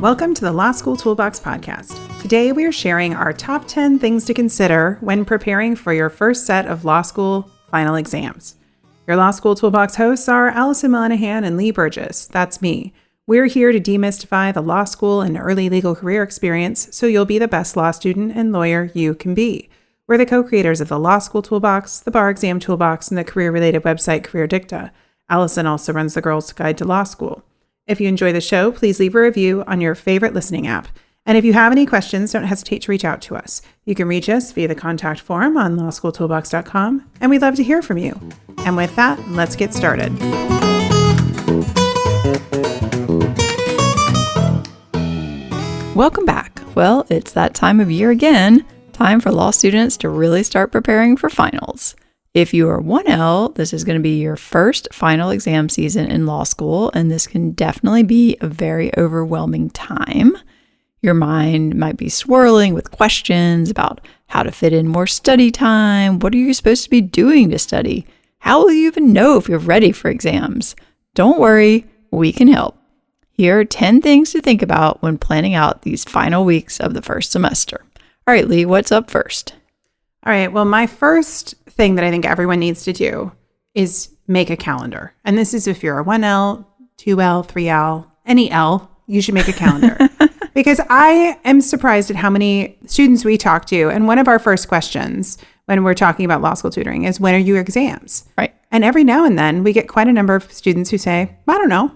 Welcome to the Law School Toolbox podcast. Today we are sharing our top 10 things to consider when preparing for your first set of law school final exams. Your Law School Toolbox hosts are Alison Monahan and Lee Burgess. That's me. We're here to demystify the law school and early legal career experience so you'll be the best law student and lawyer you can be. We're the co-creators of the Law School Toolbox, the Bar Exam Toolbox, and the career-related website Career Dicta. Alison also runs the Girls Guide to Law School. If you enjoy the show, please leave a review on your favorite listening app. And if you have any questions, don't hesitate to reach out to us. You can reach us via the contact form on lawschooltoolbox.com, and we'd love to hear from you. And with that, let's get started. Welcome back. Well, it's that time of year again. Time for law students to really start preparing for finals. If you are 1L, this is going to be your first final exam season in law school, and this can definitely be a very overwhelming time. Your mind might be swirling with questions about how to fit in more study time. What are you supposed to be doing to study? How will you even know if you're ready for exams? Don't worry, we can help. Here are 10 things to think about when planning out these final weeks of the first semester. All right, Lee, what's up first? All right, well, my first thing that I think everyone needs to do is make a calendar. And this is if you're a 1L, 2L, 3L, any L, you should make a calendar. Because I am surprised at how many students we talk to. And one of our first questions when we're talking about law school tutoring is, when are your exams? Right. And every now and then we get quite a number of students who say, I don't know.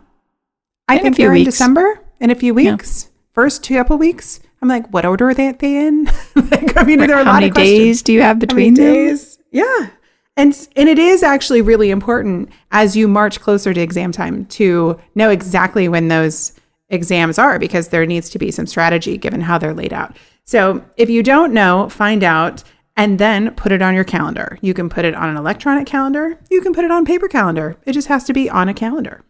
I think they're in December, in a few weeks, first couple weeks. I'm like, what order are they in? Like, I mean, there are a lot of questions. How many days do you have between them? Yeah. And it is actually really important as you march closer to exam time to know exactly when those exams are, because there needs to be some strategy given how they're laid out. So if you don't know, find out and then put it on your calendar. You can put it on an electronic calendar. You can put it on paper calendar. It just has to be on a calendar.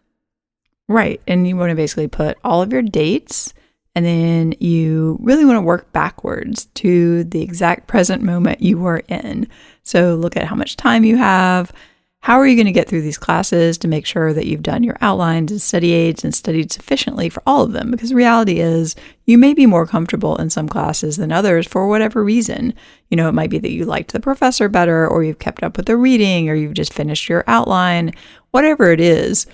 Right. And you want to basically put all of your dates, and then you really want to work backwards to the exact present moment you were in. So look at how much time you have. How are you going to get through these classes to make sure that you've done your outlines and study aids and studied sufficiently for all of them? Because the reality is you may be more comfortable in some classes than others for whatever reason. You know, it might be that you liked the professor better, or you've kept up with the reading, or you've just finished your outline. Whatever it is,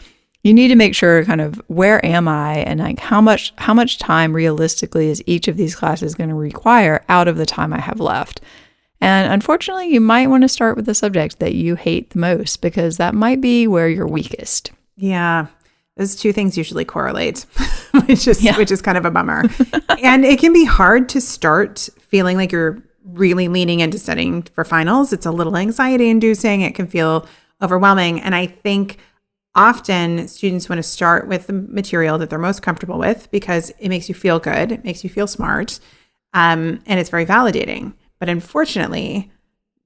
you need to make sure kind of, where am I, and like how much time realistically is each of these classes going to require out of the time I have left. And unfortunately, you might want to start with the subject that you hate the most, because that might be where you're weakest. Yeah, those two things usually correlate, which is kind of a bummer. And it can be hard to start feeling like you're really leaning into studying for finals. It's a little anxiety inducing. It can feel overwhelming. And I think often students want to start with the material that they're most comfortable with because it makes you feel good. It makes you feel smart. And it's very validating. But unfortunately,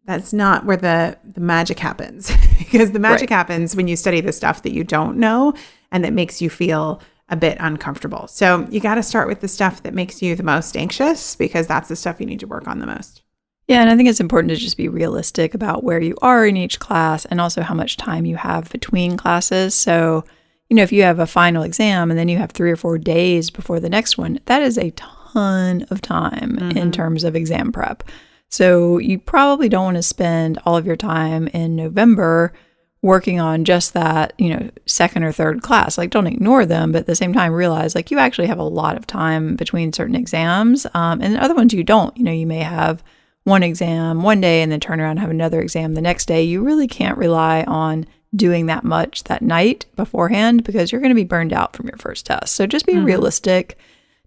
that's not where the magic happens, because the magic happens when you study the stuff that you don't know and that makes you feel a bit uncomfortable. So you got to start with the stuff that makes you the most anxious, because that's the stuff you need to work on the most. Yeah, and I think it's important to just be realistic about where you are in each class and also how much time you have between classes. So, you know, if you have a final exam and then you have 3 or 4 days before the next one, that is a ton of time in terms of exam prep. So you probably don't want to spend all of your time in November working on just that, you know, second or third class. Like, don't ignore them, but at the same time realize like you actually have a lot of time between certain exams, and the other ones you don't. You know, you may have one exam one day and then turn around and have another exam the next day. You really can't rely on doing that much that night beforehand, because you're going to be burned out from your first test. So just be realistic,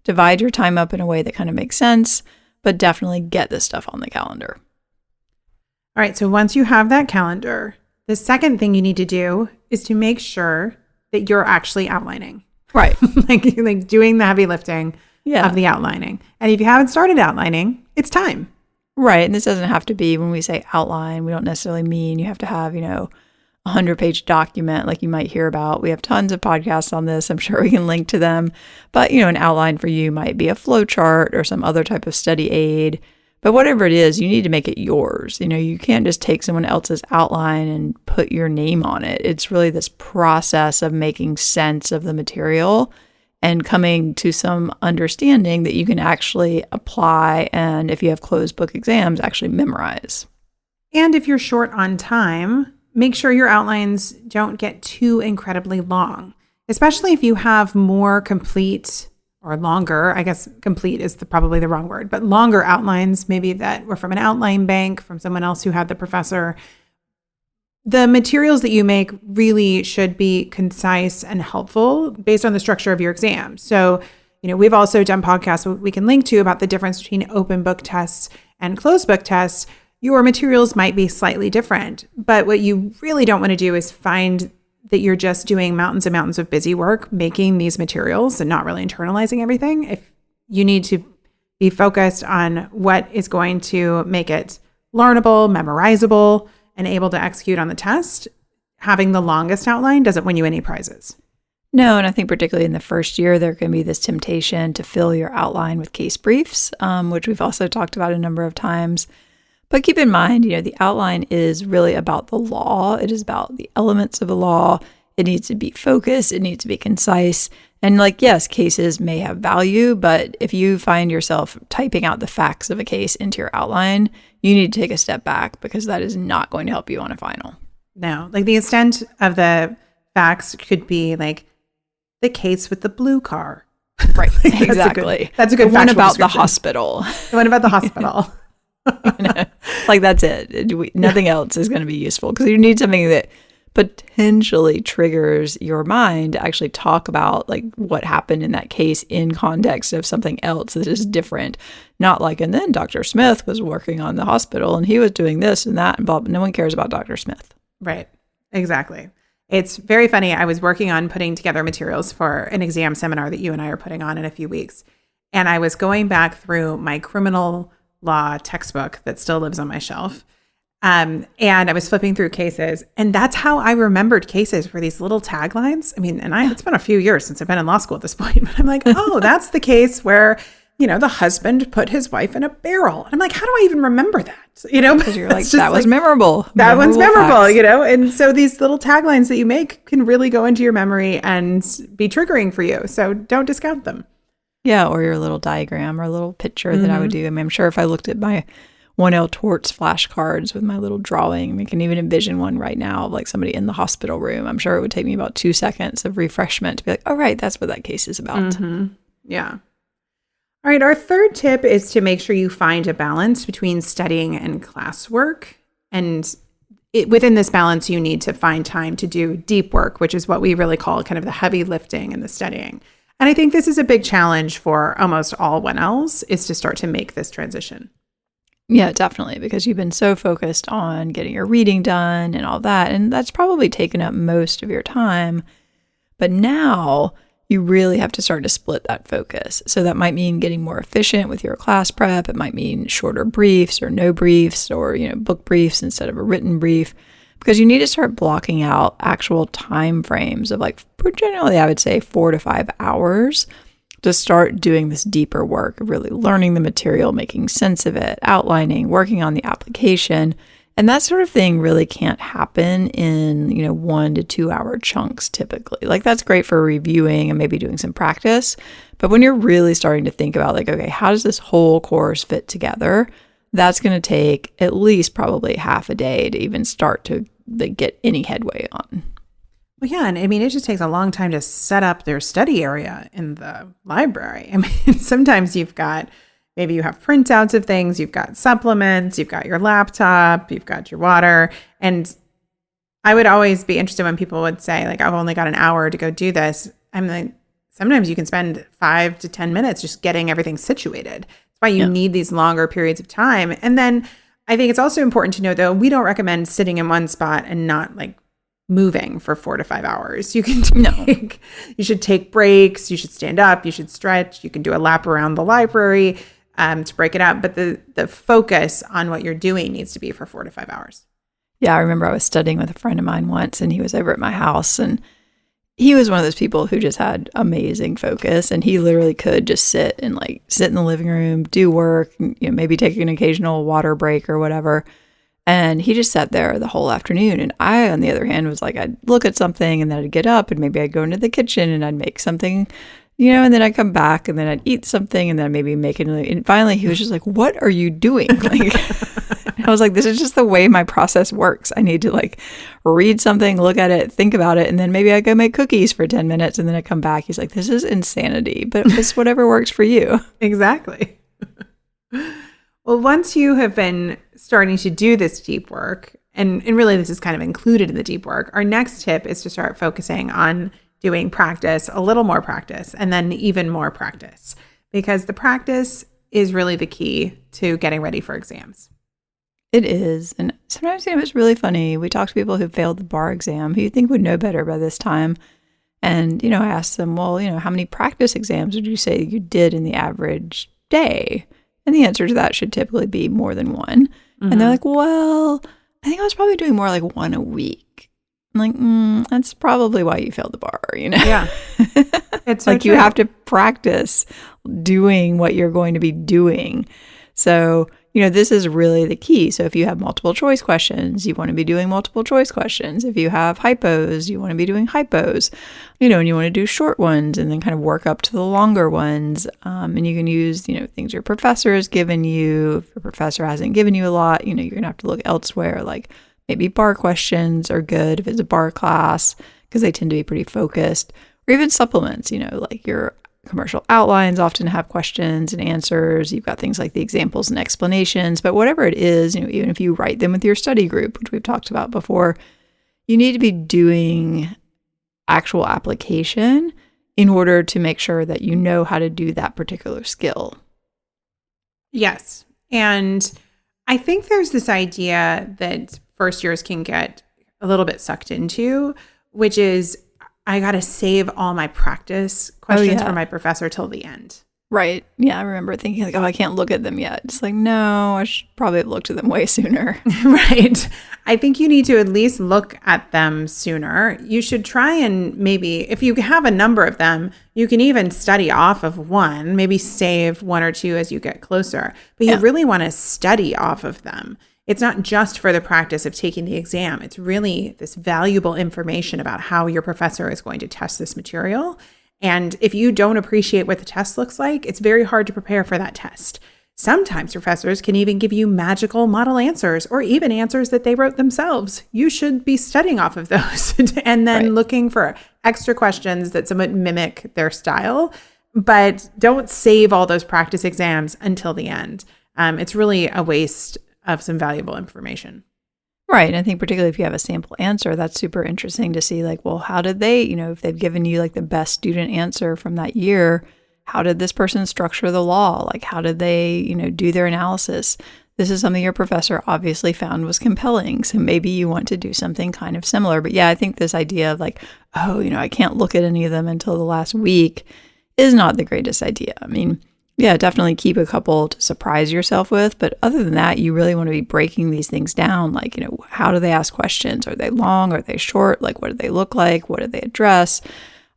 divide your time up in a way that kind of makes sense, but definitely get this stuff on the calendar. All right. So once you have that calendar, the second thing you need to do is to make sure that you're actually outlining. Right. like doing the heavy lifting of the outlining. And if you haven't started outlining, it's time. Right. And this doesn't have to be, when we say outline, we don't necessarily mean you have to have, you know, a 100-page document like you might hear about. We have tons of podcasts on this. I'm sure we can link to them. But, you know, an outline for you might be a flow chart or some other type of study aid. But whatever it is, you need to make it yours. You know, you can't just take someone else's outline and put your name on it. It's really this process of making sense of the material and coming to some understanding that you can actually apply, and if you have closed book exams, actually memorize. And if you're short on time, make sure your outlines don't get too incredibly long, especially if you have more complete or longer, I guess complete is probably the wrong word, but longer outlines, maybe that were from an outline bank, from someone else who had the professor. The materials that you make really should be concise and helpful based on the structure of your exam. So, we've also done podcasts we can link to about the difference between open book tests and closed book tests. Your materials might be slightly different, but what you really don't want to do is find that you're just doing mountains and mountains of busy work making these materials and not really internalizing everything. If you need to be focused on what is going to make it learnable, memorizable, and able to execute on the test, having the longest outline doesn't win you any prizes. No, and I think particularly in the first year, there can be this temptation to fill your outline with case briefs, which we've also talked about a number of times. But keep in mind, the outline is really about the law. It is about the elements of the law. It needs to be focused. It needs to be concise. And yes, cases may have value, but if you find yourself typing out the facts of a case into your outline, you need to take a step back because that is not going to help you on a final. No, the extent of the facts could be the case with the blue car. Right, exactly. That's a good the one about the hospital. The one about the hospital. That's it. Nothing else is going to be useful because you need something that potentially triggers your mind to actually talk about what happened in that case in context of something else that is different. Not and then Dr. Smith was working on the hospital and he was doing this and that and blah, but no one cares about Dr. Smith. Right. Exactly. It's very funny. I was working on putting together materials for an exam seminar that you and I are putting on in a few weeks. And I was going back through my criminal law textbook that still lives on my shelf. And I was flipping through cases, and that's how I remembered cases for these little taglines. It's been a few years since I've been in law school at this point, but I'm like, oh, that's the case where, the husband put his wife in a barrel. And I'm like, how do I even remember that? Because you're that was memorable. That one's memorable, And so these little taglines that you make can really go into your memory and be triggering for you. So don't discount them. Yeah, or your little diagram or a little picture that I would do. I'm sure if I looked at my 1L torts flashcards with my little drawing, I can even envision one right now of somebody in the hospital room. I'm sure it would take me about 2 seconds of refreshment to be oh, right, that's what that case is about. Mm-hmm. Yeah. All right, our third tip is to make sure you find a balance between studying and classwork. And within this balance, you need to find time to do deep work, which is what we really call kind of the heavy lifting and the studying. And I think this is a big challenge for almost all 1Ls is to start to make this transition. Yeah, definitely, because you've been so focused on getting your reading done and all that, and that's probably taken up most of your time. But now you really have to start to split that focus. So that might mean getting more efficient with your class prep. It might mean shorter briefs or no briefs or, book briefs instead of a written brief. Because you need to start blocking out actual time frames of generally, I would say 4 to 5 hours to start doing this deeper work of really learning the material, making sense of it, outlining, working on the application. And that sort of thing really can't happen in, 1 to 2 hour chunks typically. That's great for reviewing and maybe doing some practice. But when you're really starting to think about okay, how does this whole course fit together? That's going to take at least probably half a day to even start to get any headway on. Well, yeah. And it just takes a long time to set up their study area in the library. Sometimes maybe you have printouts of things, you've got supplements, you've got your laptop, you've got your water. And I would always be interested when people would say, I've only got an hour to go do this. I'm like, sometimes you can spend 5 to 10 minutes just getting everything situated. Why you need these longer periods of time. And then I think it's also important to know, though, we don't recommend sitting in one spot and not moving for 4 to 5 hours. You should take breaks. You should stand up. You should stretch. You can do a lap around the library to break it up. But the focus on what you're doing needs to be for 4 to 5 hours. Yeah, I remember I was studying with a friend of mine once, and he was over at my house, and he was one of those people who just had amazing focus, and he literally could just sit in the living room, do work, maybe take an occasional water break or whatever. And he just sat there the whole afternoon. And I, on the other hand, was I'd look at something and then I'd get up and maybe I'd go into the kitchen and I'd make something And then I'd come back and then I'd eat something and then maybe make it. And finally he was just like, what are you doing? Like, I was like, this is just the way my process works. I need to like read something, look at it, think about it. And then maybe I go make cookies for 10 minutes and then I come back. He's like, this is insanity, but it's whatever works for you. Exactly. Well, once you have been starting to do this deep work, and really this is kind of included in the deep work, our next tip is to start focusing on doing practice, a little more practice, and then even more practice, because the practice is really the key to getting ready for exams. It is. And sometimes it's really funny. We talk to people who failed the bar exam who you think would know better by this time. And, I asked them, well, how many practice exams would you say you did in the average day? And the answer to that should typically be more than one. Mm-hmm. And they're like, well, I think I was probably doing more like one a week. I'm like, that's probably why you failed the bar, Yeah. It's so like true. You have to practice doing what you're going to be doing. So, this is really the key. So if you have multiple choice questions, you want to be doing multiple choice questions. If you have hypos, you want to be doing hypos, and you want to do short ones and then kind of work up to the longer ones. And you can use, things your professor has given you. If your professor hasn't given you a lot, you're going to have to look elsewhere. Like maybe bar questions are good if it's a bar class because they tend to be pretty focused, or even supplements, like your commercial outlines often have questions and answers. You've got things like the examples and explanations, but whatever it is, even if you write them with your study group, which we've talked about before, you need to be doing actual application in order to make sure that you know how to do that particular skill. Yes. And I think there's this idea that first years can get a little bit sucked into, which is I got to save all my practice questions for my professor till the end. Right. Yeah. I remember thinking like, I can't look at them yet. It's like, no, I should probably have looked at them way sooner. Right. I think you need to at least look at them sooner. You should try and maybe, if you have a number of them, you can even study off of one, maybe save one or two as you get closer. But you really want to study off of them. It's not just for the practice of taking the exam. It's really this valuable information about how your professor is going to test this material. And if you don't appreciate what the test looks like, it's very hard to prepare for that test. Sometimes professors can even give you magical model answers or even answers that they wrote themselves. You should be studying off of those and then looking for extra questions that somewhat mimic their style. But don't save all those practice exams until the end. It's really a waste of some valuable information. Right. And I think particularly if you have a sample answer, that's super interesting to see like, well, how did they, if they've given you like the best student answer from that year, how did this person structure the law? Like, how did they, do their analysis? This is something your professor obviously found was compelling. So maybe you want to do something kind of similar. But yeah, I think this idea of like, I can't look at any of them until the last week is not the greatest idea. I mean, yeah, definitely keep a couple to surprise yourself with. But other than that, you really want to be breaking these things down. Like, how do they ask questions? Are they long? Are they short? Like, what do they look like? What do they address?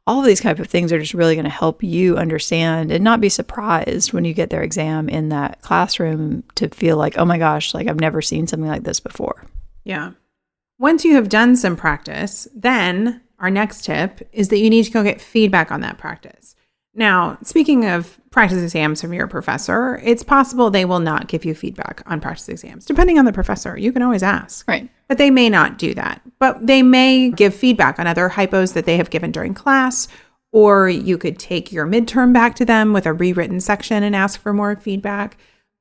All of these type of things are just really going to help you understand and not be surprised when you get their exam in that classroom to feel like, oh my gosh, like I've never seen something like this before. Yeah. Once you have done some practice, then our next tip is that you need to go get feedback on that practice. Now, speaking of practice exams from your professor, it's possible they will not give you feedback on practice exams. Depending on the professor, you can always ask. Right. But they may not do that. But they may give feedback on other hypos that they have given during class, or you could take your midterm back to them with a rewritten section and ask for more feedback.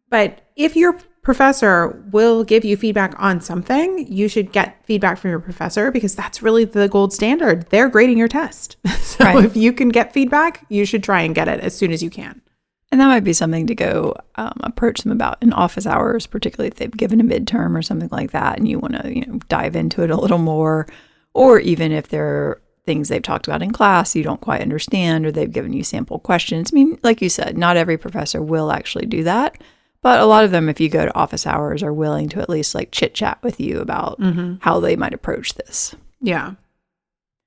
But if your professor will give you feedback on something, you should get feedback from your professor because that's really the gold standard. They're grading your test. So if you can get feedback, you should try and get it as soon as you can. And that might be something to go approach them about in office hours, particularly if they've given a midterm or something like that, and you want to dive into it a little more, or even if there are things they've talked about in class you don't quite understand, or they've given you sample questions. I mean, like you said, not every professor will actually do that. But a lot of them, if you go to office hours, are willing to at least like chit chat with you about how they might approach this. Yeah.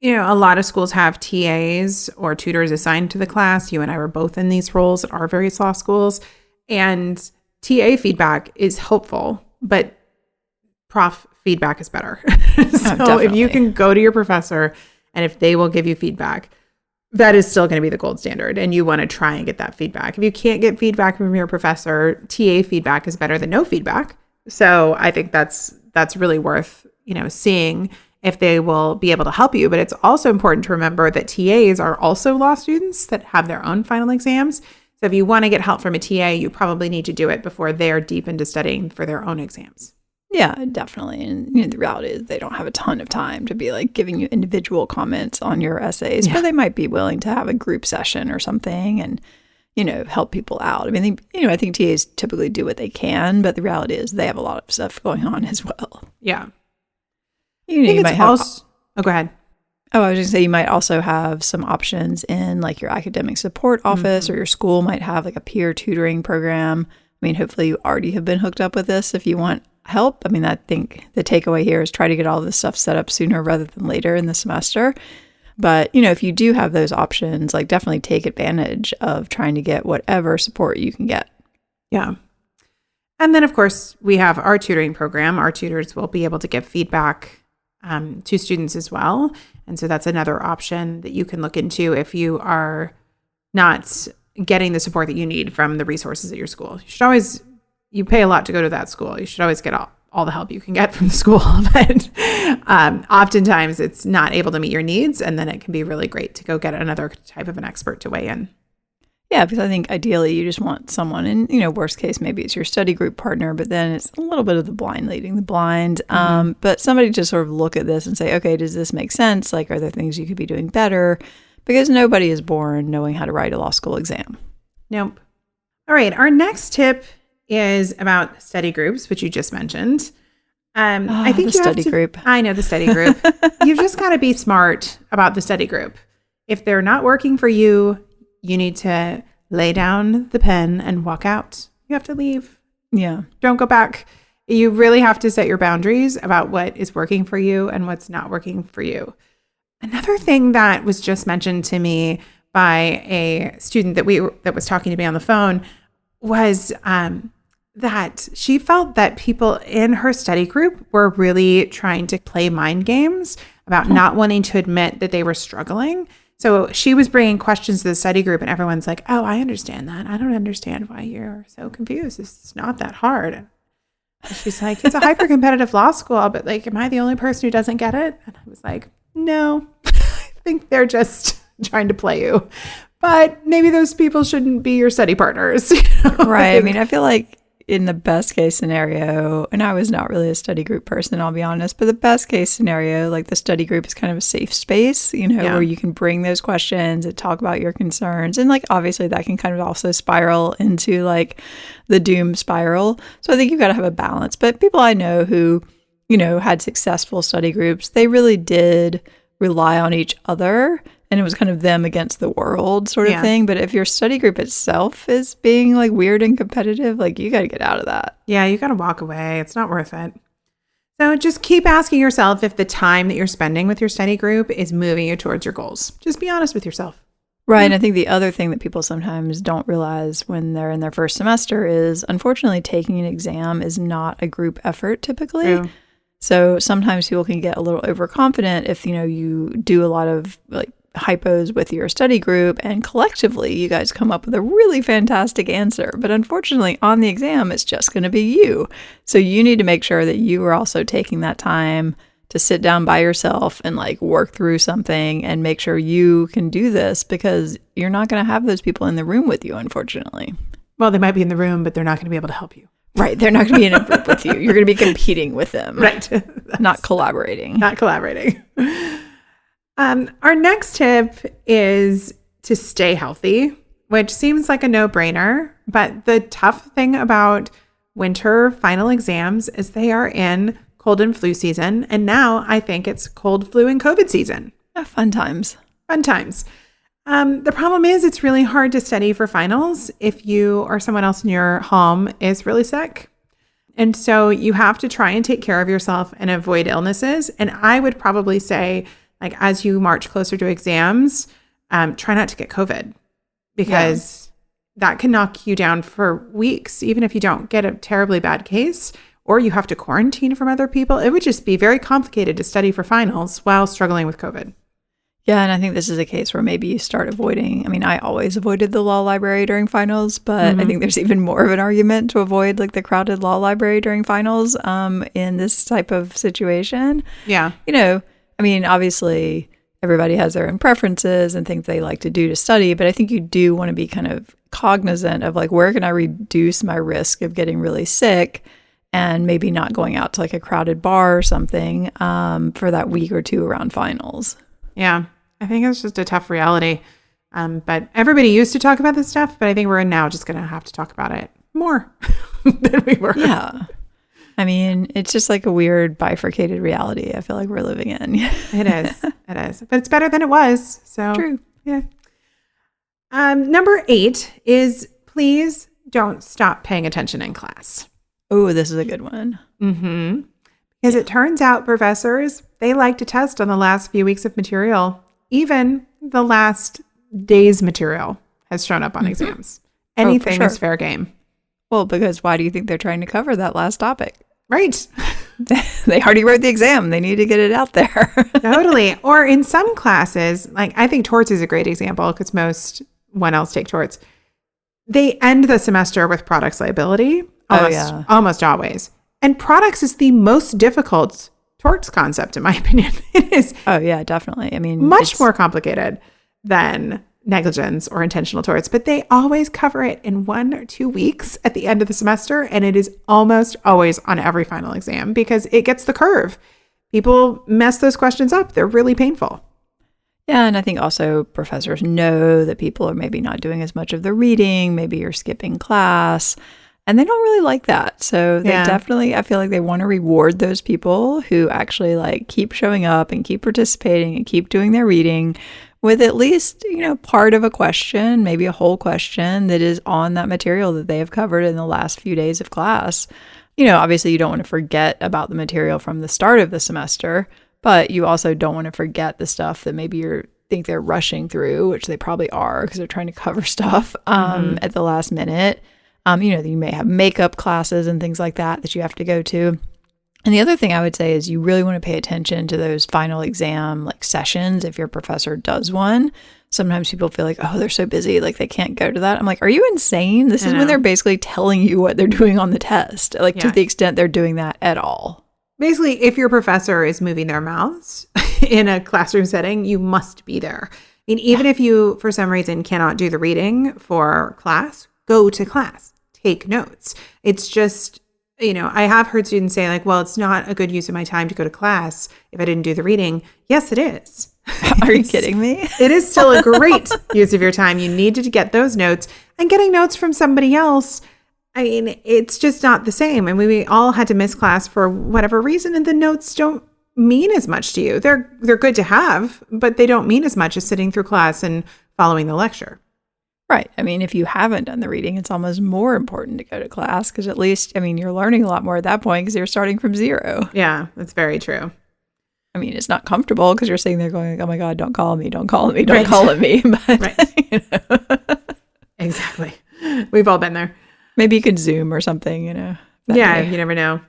A lot of schools have TAs or tutors assigned to the class. You and I were both in these roles at our various law schools. And TA feedback is helpful, but prof feedback is better. So if you can go to your professor and if they will give you feedback, that is still going to be the gold standard, and you want to try and get that feedback. If you can't get feedback from your professor, TA feedback is better than no feedback. So I think that's really worth, seeing if they will be able to help you. But it's also important to remember that TAs are also law students that have their own final exams. So if you want to get help from a TA, you probably need to do it before they're deep into studying for their own exams. Yeah, definitely. And the reality is they don't have a ton of time to be like giving you individual comments on your essays, but they might be willing to have a group session or something and, help people out. I mean, I think TAs typically do what they can, but the reality is they have a lot of stuff going on as well. Yeah. You might have go ahead. Oh, I was going to say you might also have some options in like your academic support office, or your school might have like a peer tutoring program. I mean, hopefully you already have been hooked up with this if you want help. I mean, I think the takeaway here is try to get all this stuff set up sooner rather than later in the semester. But, if you do have those options, like definitely take advantage of trying to get whatever support you can get. Yeah. And then, of course, we have our tutoring program. Our tutors will be able to give feedback to students as well. And so that's another option that you can look into if you are not getting the support that you need from the resources at your school. You pay a lot to go to that school. You should always get all the help you can get from the school. But oftentimes it's not able to meet your needs. And then it can be really great to go get another type of an expert to weigh in. Yeah, because I think ideally you just want someone, and worst case, maybe it's your study group partner, but then it's a little bit of the blind leading the blind. But somebody to sort of look at this and say, okay, does this make sense? Like, are there things you could be doing better? Because nobody is born knowing how to write a law school exam. Nope. All right. Our next tip is about study groups, which you just mentioned. I think the study group. I know the study group. You've just got to be smart about the study group. If they're not working for you, you need to lay down the pen and walk out. You have to leave. Yeah. Don't go back. You really have to set your boundaries about what is working for you and what's not working for you. Another thing that was just mentioned to me by a student that was talking to me on the phone was that she felt that people in her study group were really trying to play mind games about not wanting to admit that they were struggling. So she was bringing questions to the study group and everyone's like, oh, I understand that. I don't understand why you're so confused. It's not that hard. And she's like, it's a hyper-competitive law school, but like, am I the only person who doesn't get it? And I was like, no, I think they're just trying to play you. But maybe those people shouldn't be your study partners. Right. I mean, I feel like in the best case scenario, and I was not really a study group person, I'll be honest, but the best case scenario, like the study group is kind of a safe space, where you can bring those questions and talk about your concerns. And like, obviously that can kind of also spiral into like the doom spiral. So I think you've got to have a balance. But people I know who, had successful study groups, they really did rely on each other. And it was kind of them against the world sort of thing. But if your study group itself is being like weird and competitive, like you got to get out of that. Yeah, you got to walk away. It's not worth it. So just keep asking yourself if the time that you're spending with your study group is moving you towards your goals. Just be honest with yourself. Right. And I think the other thing that people sometimes don't realize when they're in their first semester is, unfortunately, taking an exam is not a group effort typically. True. So sometimes people can get a little overconfident if, you do a lot of like hypos with your study group and collectively you guys come up with a really fantastic answer. But unfortunately on the exam, it's just going to be you. So you need to make sure that you are also taking that time to sit down by yourself and like work through something and make sure you can do this, because you're not going to have those people in the room with you, unfortunately. Well, they might be in the room, but they're not going to be able to help you. Right. They're not going to be in a group with you. You're going to be competing with them. Right. Not collaborating. Not collaborating. Our next tip is to stay healthy, which seems like a no-brainer. But the tough thing about winter final exams is they are in cold and flu season. And now I think it's cold, flu, and COVID season. Fun times. Fun times. The problem is it's really hard to study for finals if you or someone else in your home is really sick. And so you have to try and take care of yourself and avoid illnesses. And I would probably say, like, as you march closer to exams, try not to get COVID, because that can knock you down for weeks, even if you don't get a terribly bad case, or you have to quarantine from other people. It would just be very complicated to study for finals while struggling with COVID. Yeah, and I think this is a case where maybe you start avoiding. I mean, I always avoided the law library during finals, but I think there's even more of an argument to avoid like the crowded law library during finals in this type of situation. Yeah. I mean, obviously everybody has their own preferences and things they like to do to study, but I think you do want to be kind of cognizant of like, where can I reduce my risk of getting really sick and maybe not going out to like a crowded bar or something for that week or two around finals. Yeah. I think it's just a tough reality. But everybody used to talk about this stuff, but I think we're now just going to have to talk about it more than we were. Yeah. I mean, it's just like a weird bifurcated reality I feel like we're living in. It is. It is. But it's better than it was. So true. Yeah. Number 8 is please don't stop paying attention in class. Oh, this is a good one. Because it turns out professors, they like to test on the last few weeks of material. Even the last day's material has shown up on exams. Anything is fair game. Well, because why do you think they're trying to cover that last topic? Right. They already wrote the exam. They need to get it out there. Totally. Or in some classes, like I think torts is a great example because most 1Ls take torts. They end the semester with products liability almost always. And products is the most difficult torts concept, in my opinion. It is. Oh, yeah, definitely. I mean, much more complicated than negligence or intentional torts, but they always cover it in 1 or 2 weeks at the end of the semester. And it is almost always on every final exam because it gets the curve. People mess those questions up. They're really painful. Yeah, and I think also professors know that people are maybe not doing as much of the reading. Maybe you're skipping class. And they don't really like that. So they definitely, I feel like they want to reward those people who actually like keep showing up and keep participating and keep doing their reading with at least, part of a question, maybe a whole question that is on that material that they have covered in the last few days of class. Obviously you don't want to forget about the material from the start of the semester, but you also don't want to forget the stuff that maybe think they're rushing through, which they probably are because they're trying to cover stuff at the last minute. You may have makeup classes and things like that you have to go to. And the other thing I would say is you really want to pay attention to those final exam like sessions if your professor does one. Sometimes people feel like, oh, they're so busy, like they can't go to that. I'm like, are you insane? This is when they're basically telling you what they're doing on the test, to the extent they're doing that at all. Basically, if your professor is moving their mouths in a classroom setting, you must be there. I mean, even if you, for some reason, cannot do the reading for class, go to class. Take notes. It's just, I have heard students say like, well, it's not a good use of my time to go to class if I didn't do the reading. Yes, it is. Are you kidding me? It is still a great use of your time. You need to get those notes, and getting notes from somebody else. I mean, it's just not the same. And we all had to miss class for whatever reason, and the notes don't mean as much to you. They're good to have, but they don't mean as much as sitting through class and following the lecture. Right. I mean, if you haven't done the reading, it's almost more important to go to class because at least, you're learning a lot more at that point because you're starting from zero. Yeah, that's very true. I mean, it's not comfortable because you're sitting there going, oh my God, don't call me, don't call me, don't call at me. But, Exactly. We've all been there. Maybe you can Zoom or something, Yeah, you never know.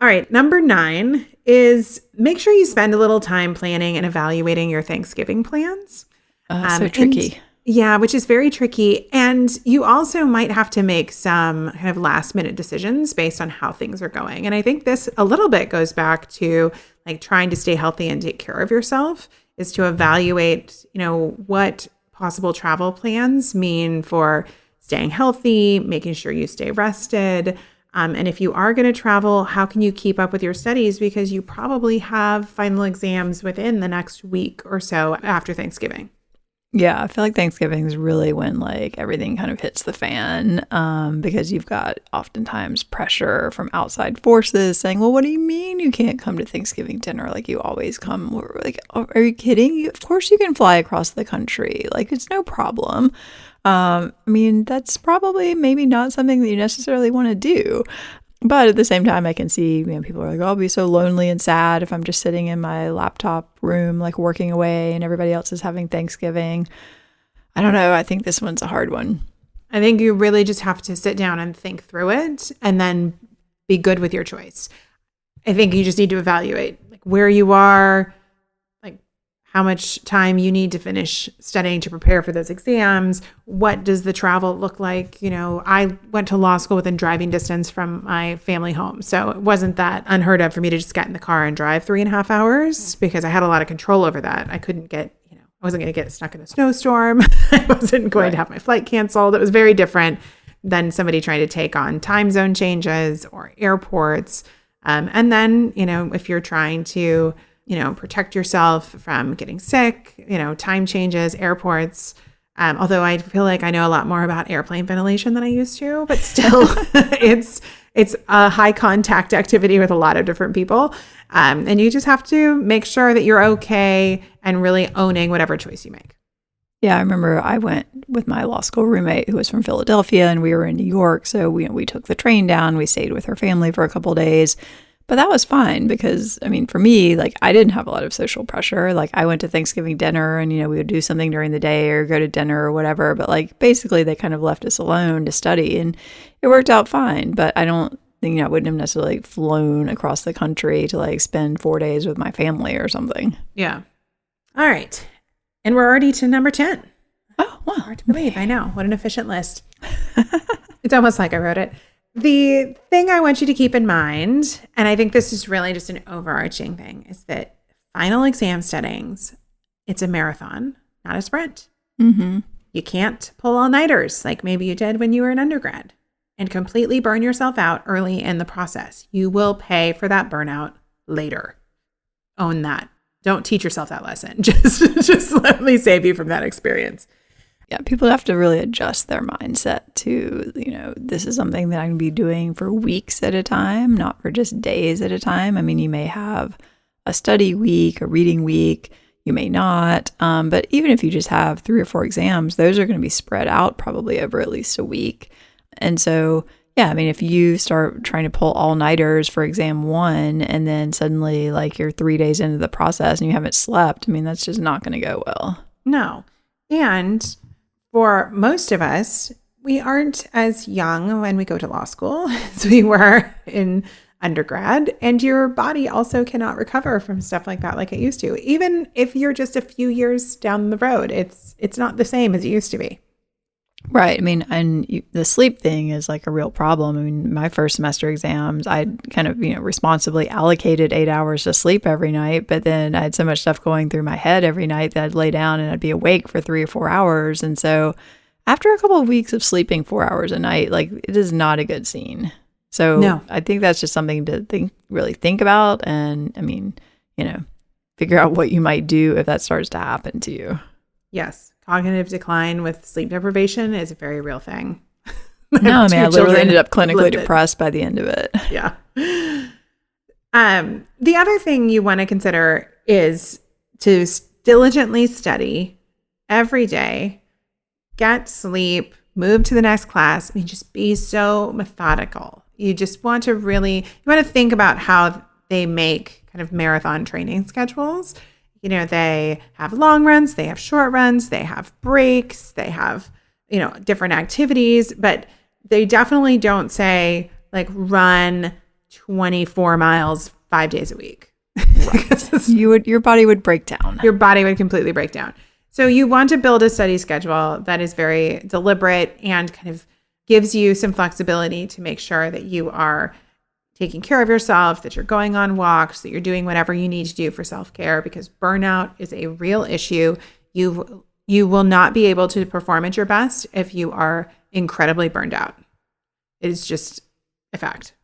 All right. Number 9 is make sure you spend a little time planning and evaluating your Thanksgiving plans. So tricky. Yeah, which is very tricky. And you also might have to make some kind of last minute decisions based on how things are going. And I think this a little bit goes back to like trying to stay healthy and take care of yourself, is to evaluate, what possible travel plans mean for staying healthy, making sure you stay rested. And if you are going to travel, how can you keep up with your studies? Because you probably have final exams within the next week or so after Thanksgiving. Yeah, I feel like Thanksgiving is really when like everything kind of hits the fan because you've got oftentimes pressure from outside forces saying, well, what do you mean you can't come to Thanksgiving dinner? Like you always come. We're like, oh, are you kidding? Of course you can fly across the country. Like it's no problem. That's probably maybe not something that you necessarily want to do. But at the same time, I can see, people are like, oh, I'll be so lonely and sad if I'm just sitting in my laptop room, like working away and everybody else is having Thanksgiving. I don't know. I think this one's a hard one. I think you really just have to sit down and think through it and then be good with your choice. I think you just need to evaluate like where you are, like how much time you need to finish studying to prepare for those exams. What does the travel look like? You know, I went to law school within driving distance from my family home. So it wasn't that unheard of for me to just get in the car and drive 3.5 hours because I had a lot of control over that. I wasn't going to get stuck in a snowstorm. I wasn't going to have my flight canceled. It was very different than somebody trying to take on time zone changes or airports. And then, you know, if you're trying to, you know, protect yourself from getting sick, you know, time changes, airports. Although I feel like I know a lot more about airplane ventilation than I used to, but still it's a high contact activity with a lot of different people. And you just have to make sure that you're okay and really owning whatever choice you make. Yeah, I remember I went with my law school roommate who was from Philadelphia, and we were in New York. So we took the train down. We stayed with her family for a couple of days. But that was fine because, I mean, for me, like, I didn't have a lot of social pressure. Like, I went to Thanksgiving dinner and, you know, we would do something during the day or go to dinner or whatever. But, like, basically they kind of left us alone to study, and it worked out fine. But I don't think, you know, I wouldn't have necessarily flown across the country to, like, spend 4 days with my family or something. Yeah. All right. And we're already to number 10. Oh, wow. Hard to believe. I know. What an efficient list. It's almost like I wrote it. The thing I want you to keep in mind, and I think this is really just an overarching thing, is that final exam studyings, it's a marathon, not a sprint. Mm-hmm. You can't pull all-nighters like maybe you did when you were an undergrad and completely burn yourself out early in the process. You will pay for that burnout later. Own that. Don't teach yourself that lesson. Just let me save you from that experience. Yeah, people have to really adjust their mindset to, you know, this is something that I'm going to be doing for weeks at a time, not for just days at a time. I mean, you may have a study week, a reading week, you may not. But even if you just have 3 or 4 exams, those are going to be spread out probably over at least a week. And so, yeah, I mean, if you start trying to pull all-nighters for exam 1 and then suddenly like you're 3 days into the process and you haven't slept, I mean, that's just not going to go well. No. And for most of us, we aren't as young when we go to law school as we were in undergrad. And your body also cannot recover from stuff like that like it used to. Even if you're just a few years down the road, it's not the same as it used to be. Right. I mean, and the sleep thing is like a real problem. I mean, my first semester exams, I kind of, you know, responsibly allocated 8 hours to sleep every night, but then I had so much stuff going through my head every night that I'd lay down and I'd be awake for 3 or 4 hours. And so after a couple of weeks of sleeping 4 hours a night, like, it is not a good scene. So no. I think that's just something to really think about. And I mean, you know, figure out what you might do if that starts to happen to you. Yes. Cognitive decline with sleep deprivation is a very real thing. No, I mean, I literally ended up clinically depressed by the end of it. Yeah. The other thing you want to consider is to diligently study every day, get sleep, move to the next class. I mean, just be so methodical. You just want to think about how they make kind of marathon training schedules. You know, they have long runs, they have short runs, they have breaks, they have, you know, different activities, but they definitely don't say like run 24 miles 5 days a week. Right. Your body would break down. Your body would completely break down. So you want to build a study schedule that is very deliberate and kind of gives you some flexibility to make sure that you are taking care of yourself, that you're going on walks, that you're doing whatever you need to do for self-care, because burnout is a real issue. You will not be able to perform at your best if you are incredibly burned out. It is just a fact.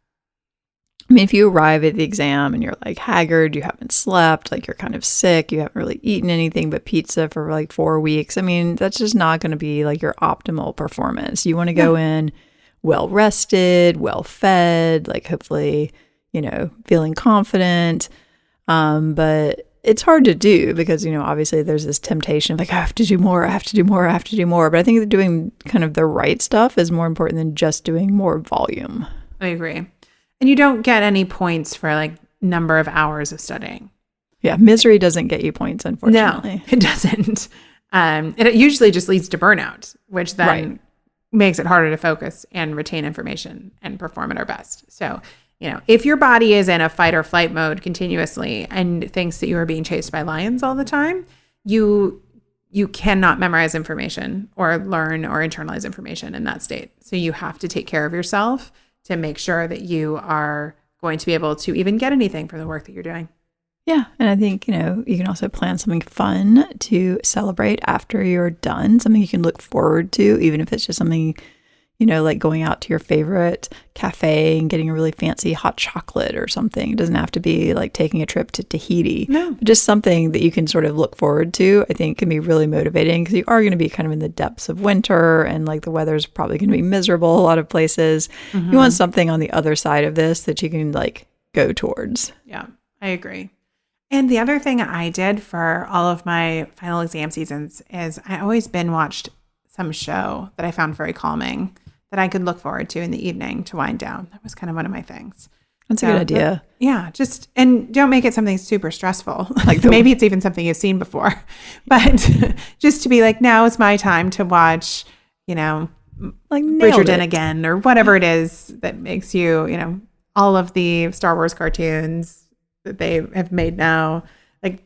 I mean, if you arrive at the exam and you're like haggard, you haven't slept, like you're kind of sick, you haven't really eaten anything but pizza for like 4 weeks, I mean, that's just not going to be like your optimal performance. You want to go in well rested, well fed, like hopefully, you know, feeling confident. But it's hard to do because, you know, obviously there's this temptation of like, I have to do more, I have to do more, I have to do more. But I think that doing kind of the right stuff is more important than just doing more volume. I agree. And you don't get any points for like number of hours of studying. Yeah. Misery doesn't get you points, unfortunately. No, it doesn't. It usually just leads to burnout, which then makes it harder to focus and retain information and perform at our best. So if your body is in a fight or flight mode continuously and thinks that you are being chased by lions all the time, you cannot memorize information or learn or internalize information in that state. So you have to take care of yourself to make sure that you are going to be able to even get anything from the work that you're doing. Yeah. And I think, you can also plan something fun to celebrate after you're done, something you can look forward to, even if it's just something, like going out to your favorite cafe and getting a really fancy hot chocolate or something. It doesn't have to be like taking a trip to Tahiti. No. But just something that you can sort of look forward to, I think can be really motivating because you are going to be kind of in the depths of winter and like the weather's probably going to be miserable a lot of places. Mm-hmm. You want something on the other side of this that you can like go towards. Yeah, I agree. And the other thing I did for all of my final exam seasons is I always binge watched some show that I found very calming that I could look forward to in the evening to wind down. That was kind of one of my things. That's a good idea. And don't make it something super stressful. Like maybe it's even something you've seen before, but just to be like, now is my time to watch, like Bridgerton again, or whatever it is that makes you, all of the Star Wars cartoons that they have made now, like,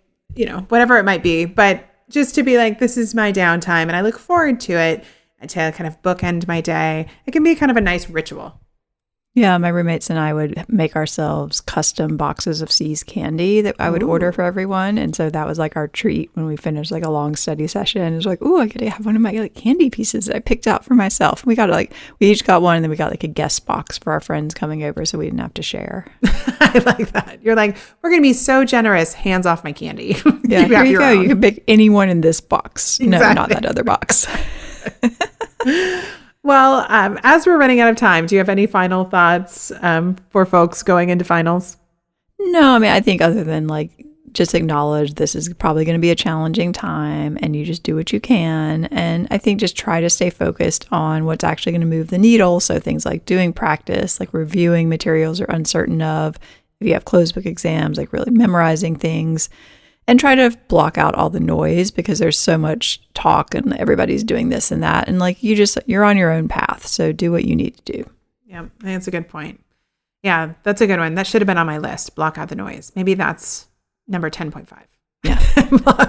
whatever it might be, but just to be like, this is my downtime and I look forward to it and to kind of bookend my day. It can be kind of a nice ritual. Yeah, my roommates and I would make ourselves custom boxes of See's candy that I would order for everyone. And so that was like our treat when we finished like a long study session. It was like, I get to have one of my like candy pieces that I picked out for myself. And we each got one and then we got like a guest box for our friends coming over so we didn't have to share. I like that. You're like, we're going to be so generous. Hands off my candy. Yeah, here you go. You can pick anyone in this box. Exactly. No, not that other box. Well, as we're running out of time, do you have any final thoughts for folks going into finals? No, I mean, I think other than like just acknowledge this is probably going to be a challenging time and you just do what you can. And I think just try to stay focused on what's actually going to move the needle. So things like doing practice, like reviewing materials you're uncertain of. If you have closed book exams, like really memorizing things. And try to block out all the noise because there's so much talk and everybody's doing this and that. And like you're on your own path. So do what you need to do. Yeah, I think that's a good point. Yeah, that's a good one. That should have been on my list. Block out the noise. Maybe that's number 10.5. Yeah.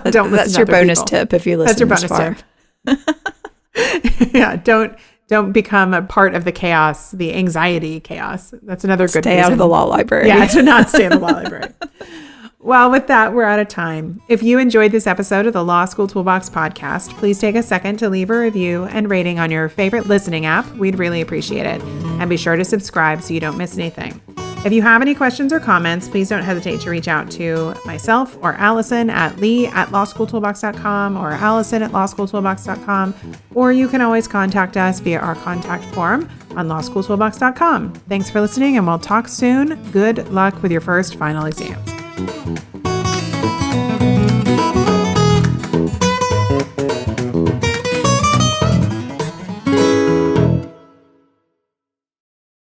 That's your bonus tip if you listen this far. That's your bonus tip. Yeah, don't become a part of the chaos, the anxiety chaos. That's another good Stay out of the law library. Yeah, to not stay in the law library. Well, with that, we're out of time. If you enjoyed this episode of the Law School Toolbox podcast, please take a second to leave a review and rating on your favorite listening app. We'd really appreciate it. And be sure to subscribe so you don't miss anything. If you have any questions or comments, please don't hesitate to reach out to myself or Alison at lee@lawschooltoolbox.com or allison@lawschooltoolbox.com, or you can always contact us via our contact form on lawschooltoolbox.com. Thanks for listening, and we'll talk soon. Good luck with your first final exams.